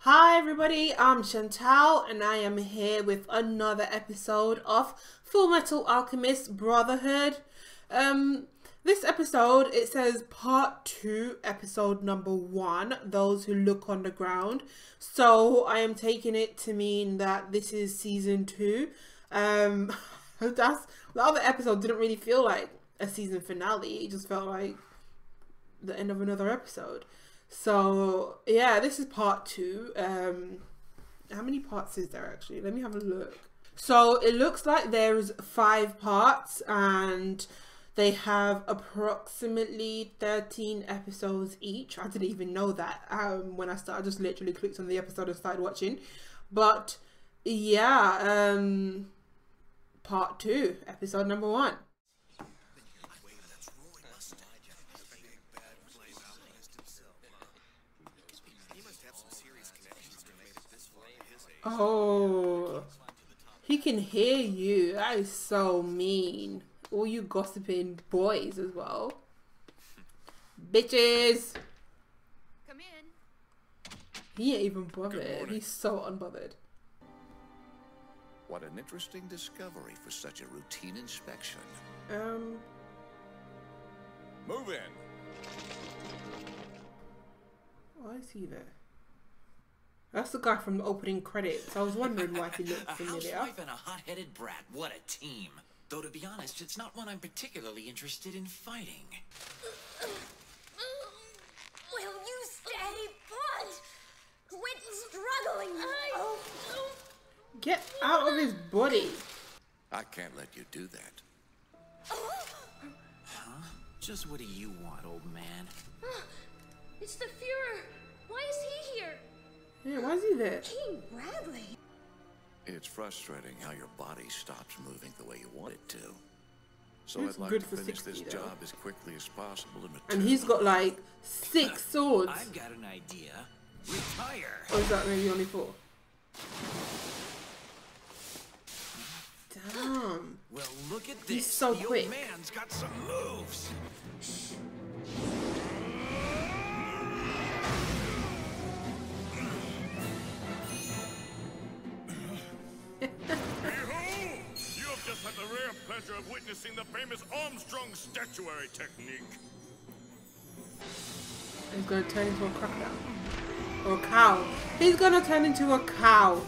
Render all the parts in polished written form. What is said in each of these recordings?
Hi everybody, I'm Chantal and I am here with another episode of Fullmetal Alchemist Brotherhood. This episode, it says part 2, episode number 1, those who look on the ground. So I am taking it to mean that this is season 2. The other episode didn't really feel like a season finale, it just felt like the end of another episode. So yeah, this is part 2. How many parts is there actually? Let me have a look. So it looks like there's 5 parts and they have approximately 13 episodes each. I didn't even know that when I started. I just literally clicked on the episode and started watching. But yeah, part 2, episode number 1. Oh, he can hear you. That is so mean. All you gossiping boys as well. Bitches. Come in. He ain't even bothered. He's so unbothered. What an interesting discovery for such a routine inspection. Move in. Why is he there? That's the guy from the opening credits. I was wondering why he looked familiar. A housewife and a hot-headed brat. What a team. Though to be honest, it's not one I'm particularly interested in fighting. Will you stay put? Quit struggling. Get out of his body. I can't let you do that. Huh? Just what do you want, old man? It's the Fuhrer. Why is he here? Yeah, why is he there? King Bradley. It's frustrating how your body stops moving the way you want it to. So It's I'd like good to for finish 60 this though. job as quickly as possible and return. And he's got like 6 swords. I've got an idea. Retire. Or is that maybe only 4? Damn. Well, look at this. He's so the quick. Old man's got some moves. Behold! You have just had the rare pleasure of witnessing the famous Armstrong statuary technique. He's gonna turn into a crocodile. Or a cow. He's gonna turn into a cow.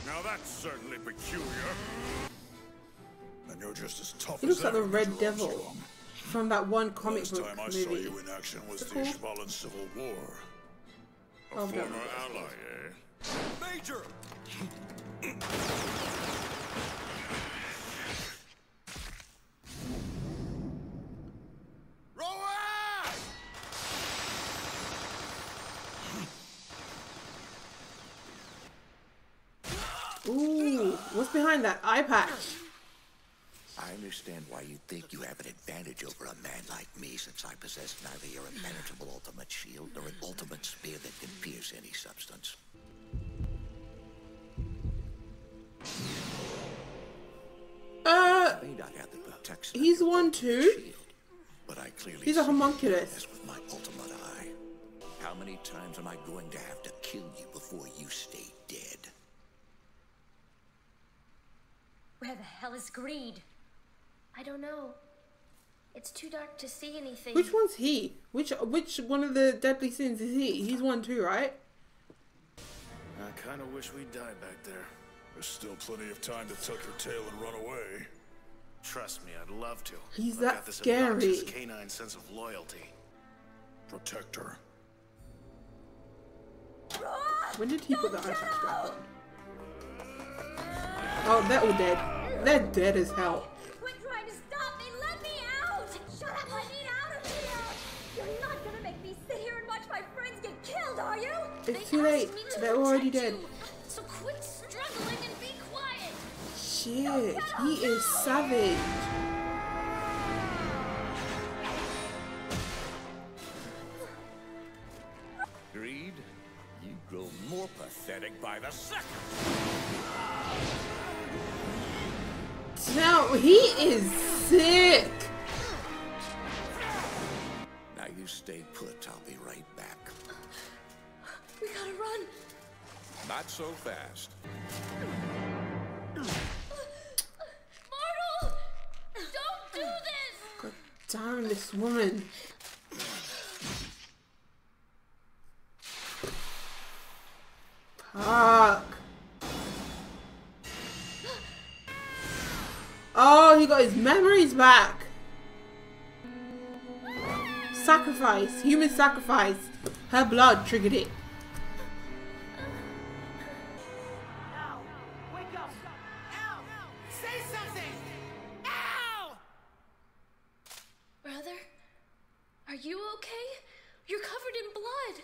Now that's certainly peculiar. And you're just as tough He looks like the Red Devil from that one comic Last book time I movie. saw you in action was the Ishmalan Civil War. A Oh, former no. ally, eh? Major! Ooh, what's behind that eye patch? I understand why you think you have an advantage over a man like me, since I possess neither your impenetrable ultimate shield nor an ultimate spear that can pierce any substance. I may not have the protection He's of your one ultimate too. shield, but I clearly He's a see homunculus. this with my ultimate eye. How many times am I going to have to kill you before you stay dead? Where the hell is Greed? I don't know. It's too dark to see anything. Which one's he? Which one of the deadly sins is he? He's one too, right? I kind of wish we'd died back there. There's still plenty of time to tuck your tail and run away. Trust me, I'd love to. He's I've that got this scary. obnoxious canine sense of loyalty. Protect her. When did he put the eye patch back on? Oh, they're all dead. They're dead as hell. Quit trying to stop me! Let me out! Shut up! I need out of here! You're not gonna make me sit here and watch my friends get killed, are you? It's too late. They're already dead. So quit struggling and be quiet! Shit, he is savage. Greed, you grow more pathetic by the second. Now he is sick. you stay put. I'll be right back. We gotta run. Not so fast. Mortal! Don't do this! God damn this woman. Fuck. Oh, he got his memories back. Sacrifice. Human sacrifice. Her blood triggered it. Ow! Wake up! Ow! Say something! Ow! Brother, are you okay? You're covered in blood.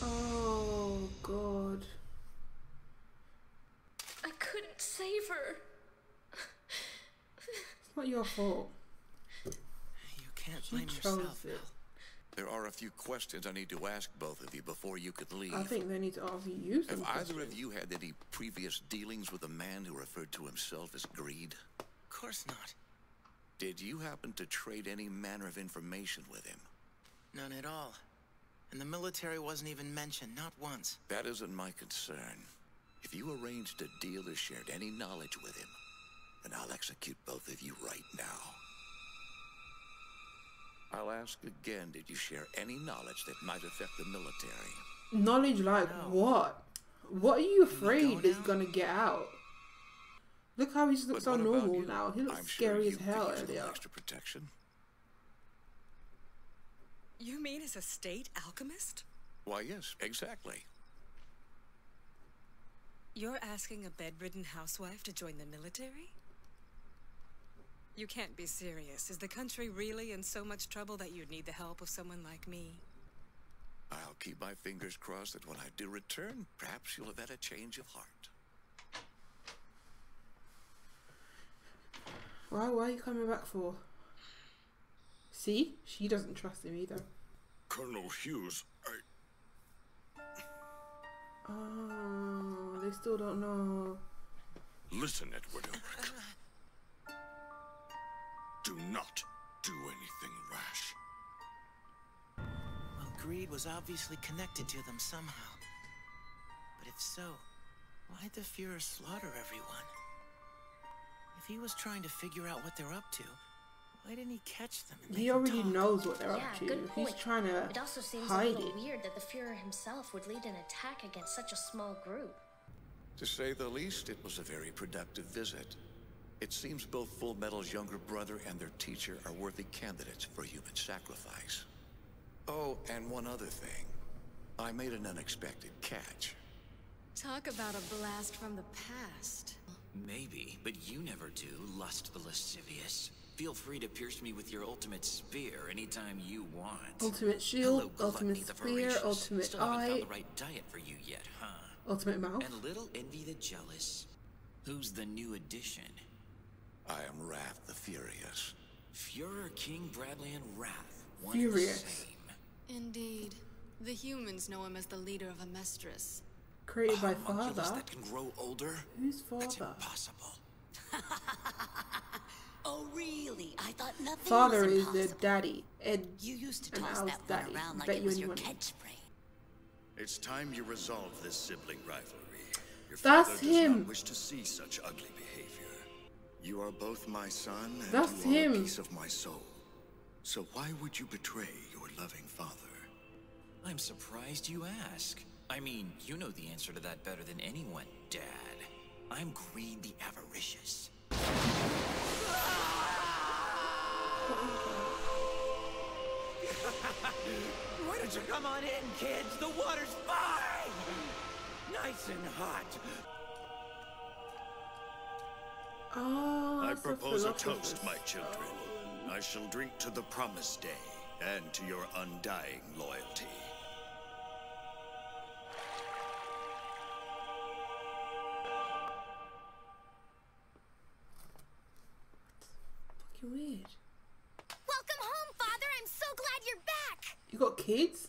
Oh, God. I couldn't save her. It's not your fault. You can't She blame chose yourself. it. There are a few questions I need to ask both of you before you could leave. I think they need to ask you some Have either of questions. you had any previous dealings with a man who referred to himself as Greed? Of course not. Did you happen to trade any manner of information with him? None at all. And the military wasn't even mentioned, not once. That isn't my concern. If you arranged a deal or shared any knowledge with him, then I'll execute both of you right now. I'll ask again, did you share any knowledge that might affect the military? Knowledge like No. what? What are you afraid go is now? gonna get out? Look how he just looks But so what about normal you? now. He looks I'm scary sure as you hell could use a little earlier. extra protection. You mean as a state alchemist? Why, yes, exactly. You're asking a bedridden housewife to join the military? You can't be serious. Is the country really in so much trouble that you'd need the help of someone like me? I'll keep my fingers crossed that when I do return, perhaps you'll have had a change of heart. Why are you coming back for? See? She doesn't trust him either. Colonel Hughes, Oh, they still don't know. Listen, Edward Ulrich. Do not do anything rash. Well, Greed was obviously connected to them somehow. But if so, why'd the Fuhrer slaughter everyone? If he was trying to figure out what they're up to, why didn't he catch them and He make them already talk? knows what they're Yeah, up to. good He's point. trying to It also seems a hide little it. weird that the Fuhrer himself would lead an attack against such a small group. To say the least, it was a very productive visit. It seems both Fullmetal's younger brother and their teacher are worthy candidates for human sacrifice. Oh, and one other thing. I made an unexpected catch. Talk about a blast from the past. Maybe, but you never do, Lust the Lascivious. Feel free to pierce me with your ultimate spear anytime you want. Ultimate Hello, shield, ultimate Gluttony the spear, Voracious. ultimate Still haven't found eye, the right diet for you yet, huh? ultimate mouth. And little Envy the Jealous. Who's the new addition? I am Wrath the Furious. Fuhrer, King, Bradley, and Wrath. One Furious. and the same. Indeed. The humans know him as the leader of a mistress. Created by Homunculus father. that can grow older? Who's That's father? impossible. Oh, really? I thought nothing Father was is impossible. the daddy. Ed You used to and toss Al's that one daddy. around like Bet it you was any your money. catchphrase. It's time you resolve this sibling rivalry. Your That's father does him. not wish to see such ugly behavior. You are both my son, and That's you are him. a piece of my soul. So why would you betray your loving father? I'm surprised you ask. I mean, you know the answer to that better than anyone, Dad. I'm Greed the Avaricious. Why don't you come on in, kids? The water's fine! Nice and hot. Oh, I that's the propose a philosopher's toast, my children. I shall drink to the promised day, and to your undying loyalty. fucking weird. Welcome home, Father! I'm so glad you're back! You got kids?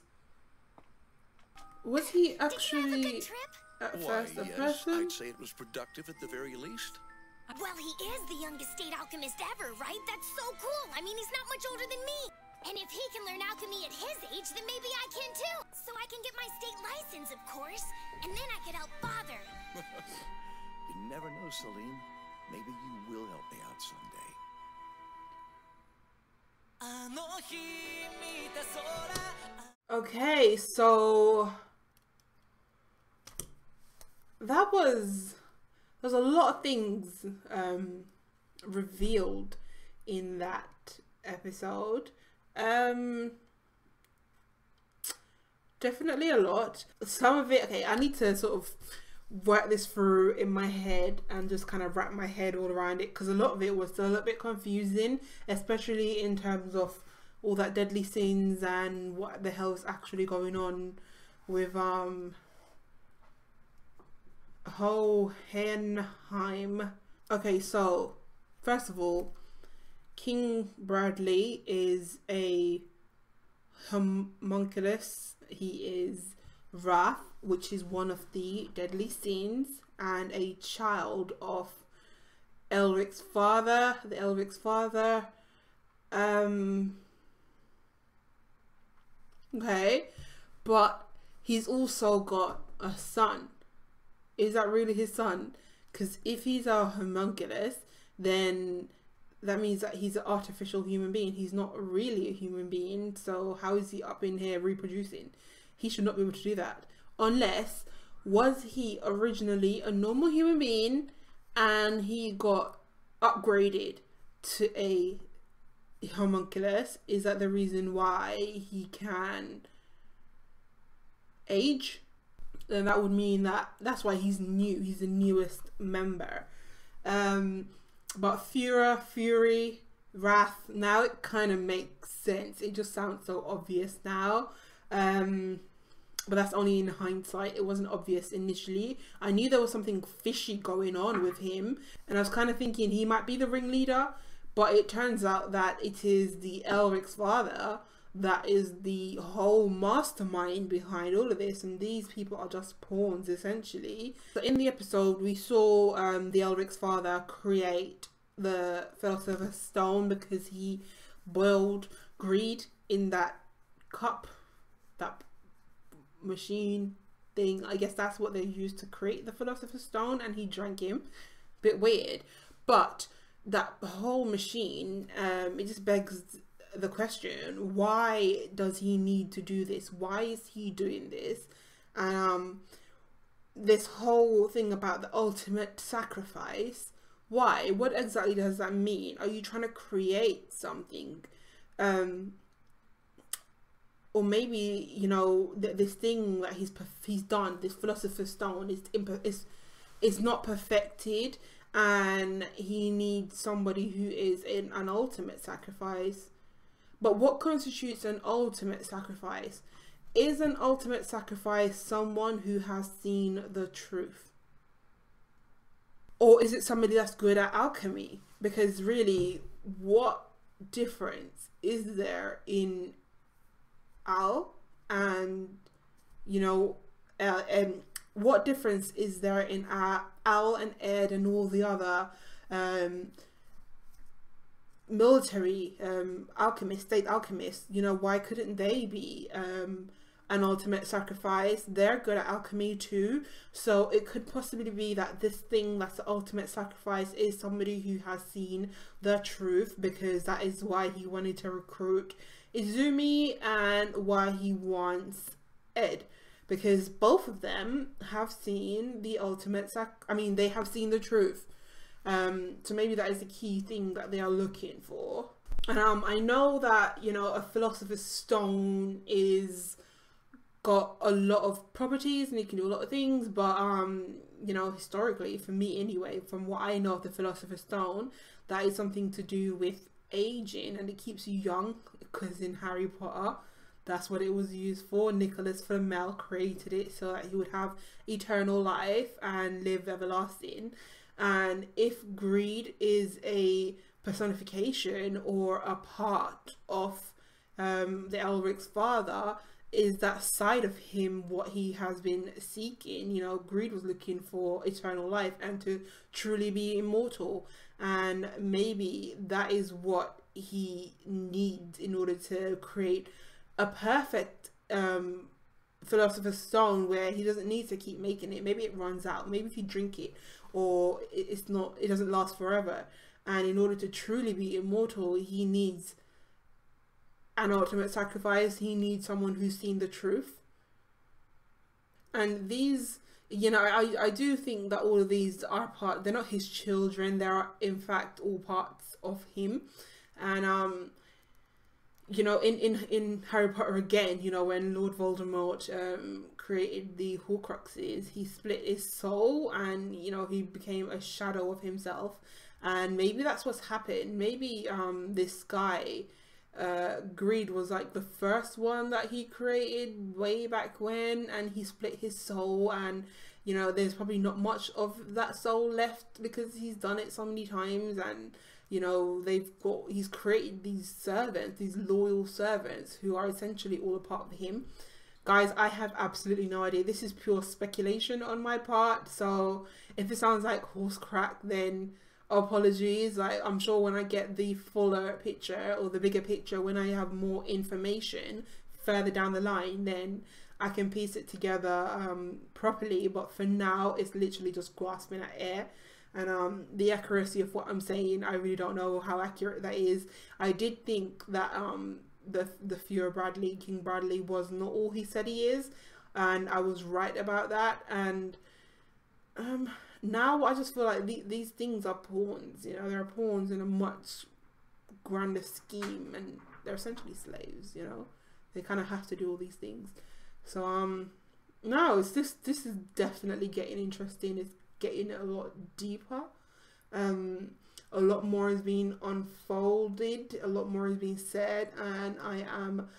Was he Did you have a actually good trip? at Why, first a yes, person? I'd say it was productive at the very least. Well, he is the youngest state alchemist ever, right? That's so cool! I mean, he's not much older than me. And if he can learn alchemy at his age, then maybe I can too. So I can get my state license, of course. And then I could help Father. You never know, Celine. Maybe you will help me out someday. Okay, so there's a lot of things revealed in that episode. Definitely a lot. Some of it, okay, I need to sort of work this through in my head and just kind of wrap my head all around it, because a lot of it was still a little bit confusing, especially in terms of all that deadly scenes and what the hell is actually going on with Hohenheim. Okay, so first of all, King Bradley is a homunculus. He is Wrath, which is one of the deadly scenes, and a child of Elric's father, the Elric's father. Okay, but he's also got a son. Is that really his son? Because if he's a homunculus, then that means that he's an artificial human being. He's not really a human being. So how is he up in here reproducing? He should not be able to do that. Unless, was he originally a normal human being and he got upgraded to a homunculus? Is that the reason why he can age? Then that would mean that that's why he's new. He's the newest member. But Fury, Wrath, now it kind of makes sense. It just sounds so obvious now. But that's only in hindsight. It wasn't obvious initially. I knew there was something fishy going on with him, and I was kind of thinking he might be the ringleader, but it turns out that it is the Elric's father that is the whole mastermind behind all of this, and these people are just pawns essentially. So in the episode we saw the Elric's father create the Philosopher's Stone because he boiled greed in that cup, that machine thing. I guess that's what they used to create the Philosopher's Stone, and he drank him. Bit weird, but that whole machine, it just begs the question, why does he need to do this? Why is he doing this? This whole thing about the ultimate sacrifice, why? What exactly does that mean? Are you trying to create something? Or maybe, you know, this thing that he's done, this Philosopher's Stone, is not perfected, and he needs somebody who is in an ultimate sacrifice. But what constitutes an ultimate sacrifice? Is an ultimate sacrifice someone who has seen the truth? Or is it somebody that's good at alchemy? Because really, what difference is there in Al and, you know, what difference is there in Al and Ed and all the other military alchemists, state alchemists? You know, why couldn't they be an ultimate sacrifice? They're good at alchemy too. So it could possibly be that this thing that's the ultimate sacrifice is somebody who has seen the truth, because that is why he wanted to recruit Izumi and why he wants Ed, because both of them have seen the ultimate they have seen the truth. So maybe that is the key thing that they are looking for. And I know that, you know, a Philosopher's Stone is got a lot of properties and it can do a lot of things, but you know, historically, for me anyway, from what I know of the Philosopher's Stone, that is something to do with aging, and it keeps you young, because in Harry Potter that's what it was used for. Nicholas Flamel created it so that he would have eternal life and live everlasting. And if greed is a personification or a part of the Elric's father, is that side of him what he has been seeking? You know, greed was looking for eternal life and to truly be immortal, and maybe that is what he needs in order to create a perfect Philosopher's Stone, where he doesn't need to keep making it. Maybe it runs out, maybe if you drink it, or it doesn't last forever. And in order to truly be immortal, he needs an ultimate sacrifice. He needs someone who's seen the truth. And these, you know, I do think that all of these are they're not his children, they are in fact all parts of him. And you know, in Harry Potter again, you know, when Lord Voldemort created the Horcruxes, he split his soul, and you know, he became a shadow of himself. And maybe that's what's happened. Maybe this guy, Greed, was like the first one that he created way back when, and he split his soul, and you know, there's probably not much of that soul left because he's done it so many times. And you know, he's created these servants, these loyal servants who are essentially all a part of him. Guys, I have absolutely no idea. This is pure speculation on my part, so if it sounds like horse crack, then apologies. Like, I'm sure when I get the fuller picture, or the bigger picture, when I have more information further down the line, then I can piece it together properly. But for now, it's literally just grasping at air. And the accuracy of what I'm saying, I really don't know how accurate that is. I did think that the Fuhrer Bradley, King Bradley, was not all he said he is, and I was right about that. And now I just feel like these things are pawns. You know, they're pawns in a much grander scheme, and they're essentially slaves. You know, they kind of have to do all these things. So no, this is definitely getting interesting. It's getting a lot deeper. A lot more is being unfolded, a lot more is being said, and I am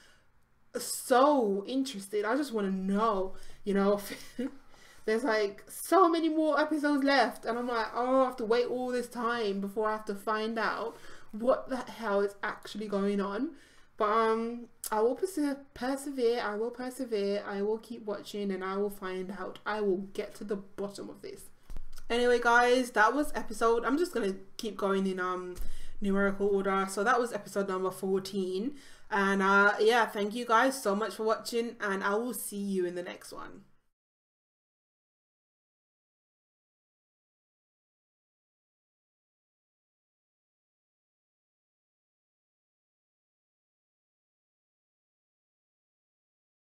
so interested. I just want to know, you know. There's like so many more episodes left, and I'm like, oh, I have to wait all this time before I have to find out what the hell is actually going on. But I will persevere. I will persevere. I will keep watching, and I will find out. I will get to the bottom of this. Anyway, guys, that was I'm just gonna keep going in numerical order. So that was episode number 14, and yeah, thank you guys so much for watching, and I will see you in the next one.